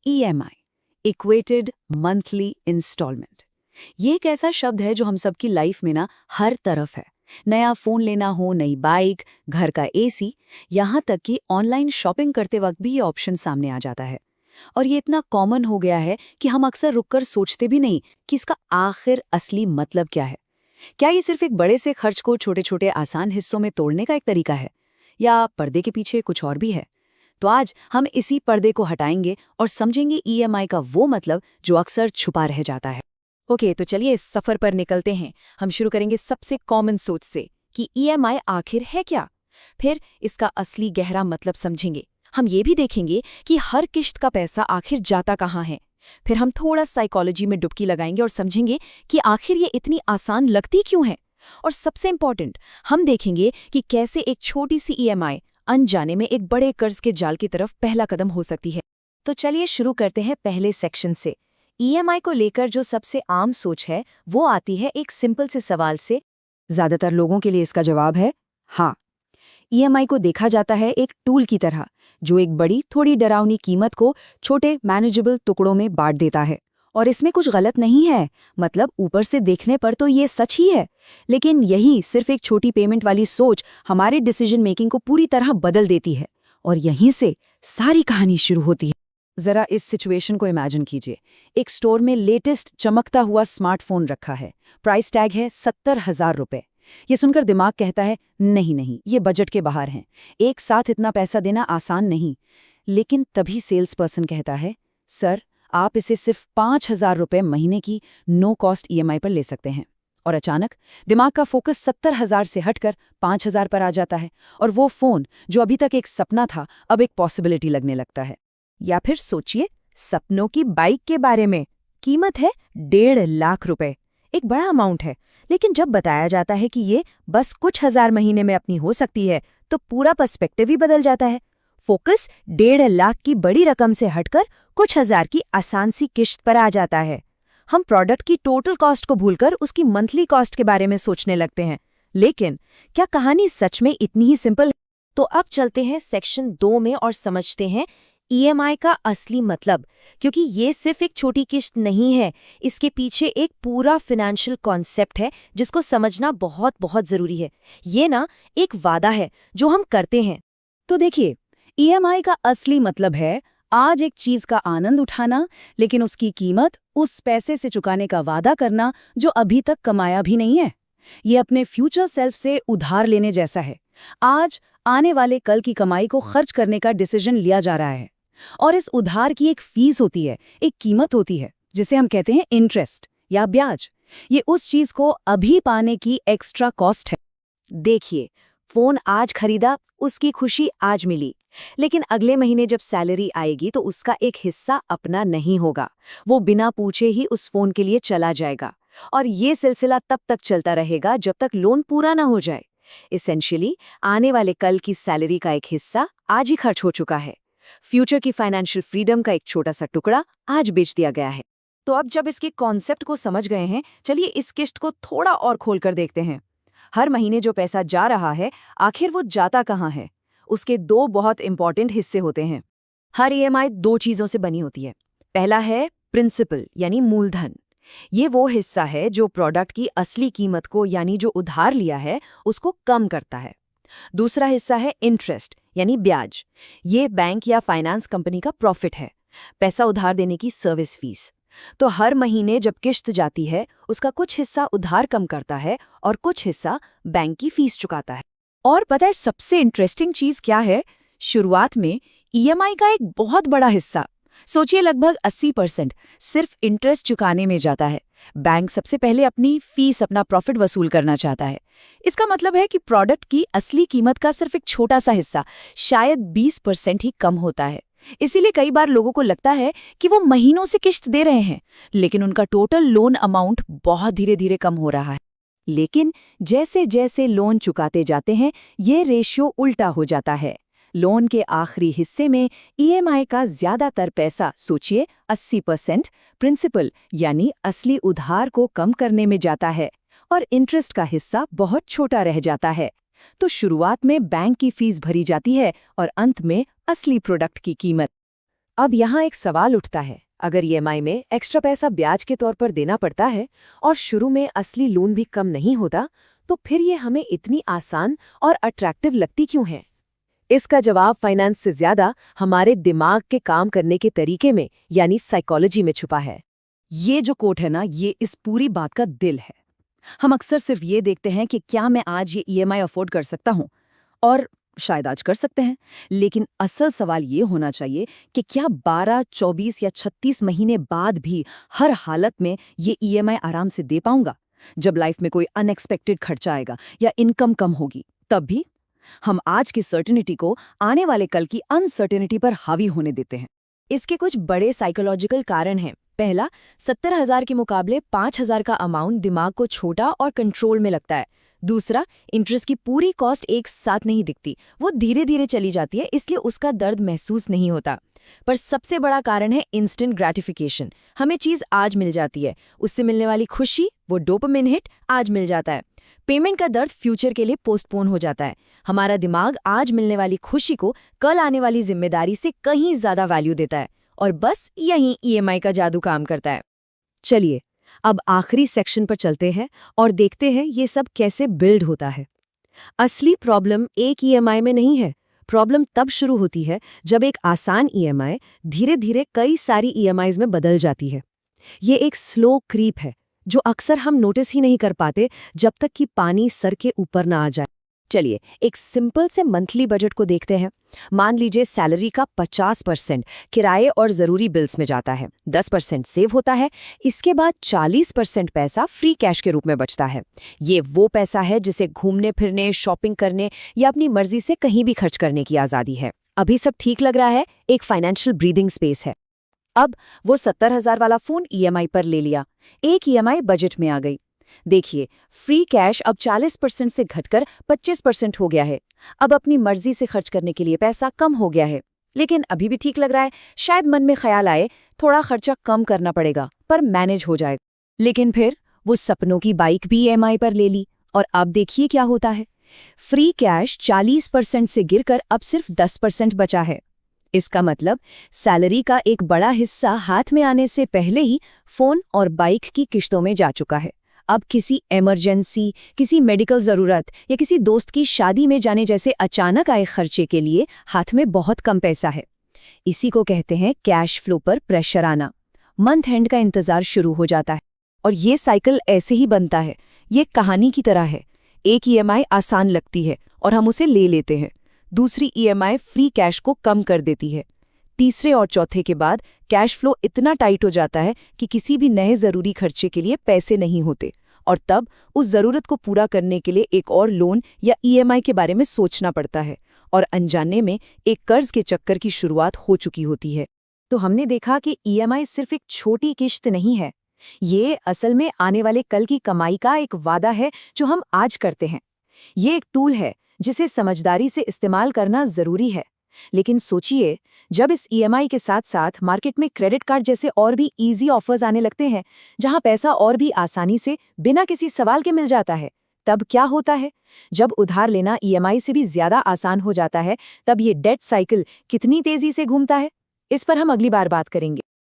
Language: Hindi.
EMI, equated monthly instalment. ये एक ऐसा शब्द है जो हम सबकी लाइफ में ना हर तरफ है। नया फोन लेना हो, नई बाइक, घर का एसी, यहाँ तक कि ऑनलाइन शॉपिंग करते वक्त भी ये ऑप्शन सामने आ जाता है। और ये इतना कॉमन हो गया है कि हम अक्सर रुककर सोचते भी नहीं कि इसका आखिर असली मतलब क्या है। क्या ये सिर्फ एक बड़े से खर्च को छोटे छोटे आसान हिस्सों में तोड़ने का एक तरीका है, या पर्दे के पीछे कुछ और भी है? तो आज हम इसी पर्दे को हटाएंगे और समझेंगे EMI का वो मतलब जो अक्सर छुपा रह जाता है। ओके, तो चलिए इस सफर पर निकलते हैं। हम शुरू करेंगे सबसे कॉमन सोच से कि EMI आखिर है क्या। फिर इसका असली गहरा मतलब समझेंगे। हम ये भी देखेंगे कि हर किश्त का पैसा आखिर जाता कहाँ है। फिर हम थोड़ा साइकोलॉजी में डुबकी लगाएंगे और समझेंगे कि आखिर ये इतनी आसान लगती क्यों है। और सबसे इम्पॉर्टेंट, हम देखेंगे कि कैसे एक छोटी सी EMI अनजाने में एक बड़े कर्ज के जाल की तरफ पहला कदम हो सकती है। तो चलिए शुरू करते हैं पहले सेक्शन से। EMI को लेकर जो सबसे आम सोच है वो आती है एक सिंपल से सवाल से। ज्यादातर लोगों के लिए इसका जवाब है हाँ। EMI को देखा जाता है एक टूल की तरह जो एक बड़ी थोड़ी डरावनी कीमत को छोटे मैनेजेबल टुकड़ों में बांट देता है। और इसमें कुछ गलत नहीं है, मतलब ऊपर से देखने पर तो ये सच ही है। लेकिन यही सिर्फ एक छोटी पेमेंट वाली सोच हमारे डिसीजन मेकिंग को पूरी तरह बदल देती है। और यहीं से सारी कहानी शुरू होती है। जरा इस सिचुएशन को इमेजिन कीजिए। एक स्टोर में लेटेस्ट चमकता हुआ स्मार्टफोन रखा है, प्राइस टैग है 70,000 रुपए। ये सुनकर दिमाग कहता है नहीं नहीं, ये बजट के बाहर हैं, एक साथ इतना पैसा देना आसान नहीं। लेकिन तभी सेल्स पर्सन कहता है, सर आप इसे सिर्फ 5,000 रुपए महीने की नो कॉस्ट EMI पर ले सकते हैं। और अचानक दिमाग का फोकस 70,000 से हटकर 5,000 पर आ जाता है, और वो फोन जो अभी तक एक सपना था अब एक पॉसिबिलिटी लगने लगता है। या फिर सोचिए सपनों की बाइक के बारे में। कीमत है 1.5 लाख रुपए, एक बड़ा अमाउंट है। लेकिन जब बताया जाता है कि ये बस कुछ हजार महीने में अपनी हो सकती है, तो पूरा पर्सपेक्टिव ही बदल जाता है। फोकस 1.5 लाख की बड़ी रकम से हटकर कुछ हजार की आसान सी किश्त पर आ जाता है। हम प्रोडक्ट की टोटल कॉस्ट को भूलकर उसकी मंथली कॉस्ट के बारे में सोचने लगते हैं। लेकिन क्या कहानी सच में इतनी ही सिंपल है? तो अब चलते हैं सेक्शन 2 में और समझते हैं EMI का असली मतलब। क्योंकि ये सिर्फ एक छोटी किश्त नहीं है, इसके पीछे एक पूरा फाइनेंशियल कॉन्सेप्ट है जिसको समझना बहुत बहुत जरूरी है। ये ना एक वादा है जो हम करते हैं। तो देखिए, EMI का असली मतलब है आज एक चीज का आनंद उठाना, लेकिन उसकी कीमत उस पैसे से चुकाने का वादा करना जो अभी तक कमाया भी नहीं है। ये अपने फ्यूचर सेल्फ से उधार लेने जैसा है। आज आने वाले कल की कमाई को खर्च करने का डिसीजन लिया जा रहा है। और इस उधार की एक फीस होती है, एक कीमत होती है, जिसे हम कहते हैं इंटरेस्ट या ब्याज। ये उस चीज को अभी पाने की एक्स्ट्रा कॉस्ट है। देखिए, फोन आज खरीदा, उसकी खुशी आज मिली, लेकिन अगले महीने जब सैलरी आएगी तो उसका एक हिस्सा अपना नहीं होगा। वो बिना पूछे ही उस फोन के लिए चला जाएगा। और ये सिलसिला तब तक चलता रहेगा जब तक लोन पूरा ना हो जाए। एसेंशियली आने वाले कल की सैलरी का एक हिस्सा आज ही खर्च हो चुका है। फ्यूचर की फाइनेंशियल फ्रीडम का एक छोटा सा टुकड़ा आज बेच दिया गया है। तो अब जब इसके कॉन्सेप्ट को समझ गए हैं, चलिए इस किश्त को थोड़ा और खोलकर देखते हैं। हर महीने जो पैसा जा रहा है, आखिर वो जाता कहाँ है? उसके दो बहुत इंपॉर्टेंट हिस्से होते हैं। हर EMI दो चीजों से बनी होती है। पहला है प्रिंसिपल यानी मूलधन। ये वो हिस्सा है जो प्रोडक्ट की असली कीमत को यानी जो उधार लिया है उसको कम करता है। दूसरा हिस्सा है इंटरेस्ट यानी ब्याज। ये बैंक या फाइनेंस कंपनी का प्रॉफिट है, पैसा उधार देने की सर्विस फीस। तो हर महीने जब किश्त जाती है, उसका कुछ हिस्सा उधार कम करता है और कुछ हिस्सा बैंक की फीस चुकाता है। और पता है सबसे इंटरेस्टिंग चीज क्या है? शुरुआत में EMI का एक बहुत बड़ा हिस्सा, सोचिए लगभग 80%, सिर्फ इंटरेस्ट चुकाने में जाता है। बैंक सबसे पहले अपनी फीस, अपना प्रॉफिट वसूल करना चाहता है। इसका मतलब है कि प्रोडक्ट की असली कीमत का सिर्फ एक छोटा सा हिस्सा, शायद 20% ही कम होता है। इसीलिए कई बार लोगों को लगता है कि वो महीनों से किश्त दे रहे हैं, लेकिन उनका टोटल लोन अमाउंट बहुत धीरे धीरे कम हो रहा है। लेकिन जैसे जैसे लोन चुकाते जाते हैं, ये रेशियो उल्टा हो जाता है। लोन के आखिरी हिस्से में EMI का ज्यादातर पैसा, सोचिए 80%, प्रिंसिपल यानी असली उधार को कम करने में जाता है, और इंटरेस्ट का हिस्सा बहुत छोटा रह जाता है। तो शुरुआत में बैंक की फीस भरी जाती है और अंत में असली प्रोडक्ट की कीमत। अब यहाँ एक सवाल उठता है, अगर ईएमआई में एक्स्ट्रा पैसा ब्याज के तौर पर देना पड़ता है और शुरू में असली लोन भी कम नहीं होता, तो फिर ये हमें इतनी आसान और अट्रैक्टिव लगती क्यों है? इसका जवाब फाइनेंस से ज्यादा हमारे दिमाग के काम करने के तरीके में यानी साइकोलॉजी में छुपा है। ये जो कोट है ना, ये इस पूरी बात का दिल है। हम अक्सर सिर्फ ये देखते हैं कि क्या मैं आज ये ईएमआई अफोर्ड कर सकता हूँ, और शायद आज कर सकते हैं, लेकिन असल सवाल ये होना चाहिए कि क्या 12, 24 या 36 महीने बाद भी हर हालत में ये ईएमआई आराम से दे पाऊंगा? जब लाइफ में कोई अनएक्सपेक्टेड खर्चा आएगा या इनकम कम होगी, तब भी? हम आज की सर्टेनिटी को आने वाले कल की अनसर्टेनिटी पर हावी होने देते हैं। इसके कुछ बड़े साइकोलॉजिकल कारण हैं। पहला, 70,000 के मुकाबले 5,000 का अमाउंट दिमाग को छोटा और कंट्रोल में लगता है। दूसरा, इंटरेस्ट की पूरी कॉस्ट एक साथ नहीं दिखती, वो धीरे धीरे चली जाती है, इसलिए उसका दर्द महसूस नहीं होता। पर सबसे बड़ा कारण है इंस्टेंट ग्रेटिफिकेशन। हमें चीज़ आज मिल जाती है, उससे मिलने वाली खुशी, वो डोपामिन हिट आज मिल जाता है। पेमेंट का दर्द फ्यूचर के लिए पोस्टपोन हो जाता है। हमारा दिमाग आज मिलने वाली खुशी को कल आने वाली जिम्मेदारी से कहीं ज्यादा वैल्यू देता है, और बस यहीं ईएमआई का जादू काम करता है। चलिए अब आखिरी सेक्शन पर चलते हैं और देखते हैं ये सब कैसे बिल्ड होता है। असली प्रॉब्लम एक ईएमआई में नहीं है। प्रॉब्लम तब शुरू होती है जब एक आसान ईएमआई धीरे धीरे कई सारी ईएमआईज में बदल जाती है। ये एक स्लो क्रीप है जो अक्सर हम नोटिस ही नहीं कर पाते जब तक कि पानी सर के ऊपर ना आ जाए। चलिए एक सिंपल से मंथली बजट को देखते हैं। मान लीजिए सैलरी का 50% किराए और ज़रूरी बिल्स में जाता है, 10% सेव होता है, इसके बाद 40% पैसा फ्री कैश के रूप में बचता है। ये वो पैसा है जिसे घूमने फिरने, शॉपिंग करने या अपनी मर्जी से कहीं भी खर्च करने की आज़ादी है। अभी सब ठीक लग रहा है, एक फाइनेंशियल ब्रीदिंग स्पेस है। अब वो 70,000 वाला फ़ोन ईएमआई पर ले लिया, एक ईएमआई बजट में आ गई। देखिए, फ्री कैश अब 40% से घटकर 25% हो गया है। अब अपनी मर्जी से खर्च करने के लिए पैसा कम हो गया है, लेकिन अभी भी ठीक लग रहा है। शायद मन में ख्याल आए थोड़ा खर्चा कम करना पड़ेगा, पर मैनेज हो जाएगा। लेकिन फिर वो सपनों की बाइक भी ईएमआई पर ले ली, और अब देखिए क्या होता है। फ्री कैश 40% से गिरकर अब सिर्फ 10% बचा है। इसका मतलब सैलरी का एक बड़ा हिस्सा हाथ में आने से पहले ही फोन और बाइक की किश्तों में जा चुका है। अब किसी इमरजेंसी, किसी मेडिकल ज़रूरत या किसी दोस्त की शादी में जाने जैसे अचानक आए खर्चे के लिए हाथ में बहुत कम पैसा है। इसी को कहते हैं कैश फ्लो पर प्रेशर आना। मंथ एंड का इंतज़ार शुरू हो जाता है, और ये साइकिल ऐसे ही बनता है। ये कहानी की तरह है। एक ईएमआई आसान लगती है और हम उसे ले लेते हैं। दूसरी ईएमआई फ्री कैश को कम कर देती है। तीसरे और चौथे के बाद कैश फ्लो इतना टाइट हो जाता है कि किसी भी नए ज़रूरी खर्चे के लिए पैसे नहीं होते, और तब उस ज़रूरत को पूरा करने के लिए एक और लोन या ईएमआई के बारे में सोचना पड़ता है, और अनजाने में एक कर्ज के चक्कर की शुरुआत हो चुकी होती है। तो हमने देखा कि ईएमआई सिर्फ एक छोटी किश्त नहीं है, ये असल में आने वाले कल की कमाई का एक वादा है जो हम आज करते हैं। ये एक टूल है जिसे समझदारी से इस्तेमाल करना ज़रूरी है। लेकिन सोचिए, जब इस ईएमआई के साथ साथ मार्केट में क्रेडिट कार्ड जैसे और भी इजी ऑफर्स आने लगते हैं, जहां पैसा और भी आसानी से बिना किसी सवाल के मिल जाता है, तब क्या होता है? जब उधार लेना ईएमआई से भी ज्यादा आसान हो जाता है, तब ये डेट साइकिल कितनी तेजी से घूमता है, इस पर हम अगली बार बात करेंगे।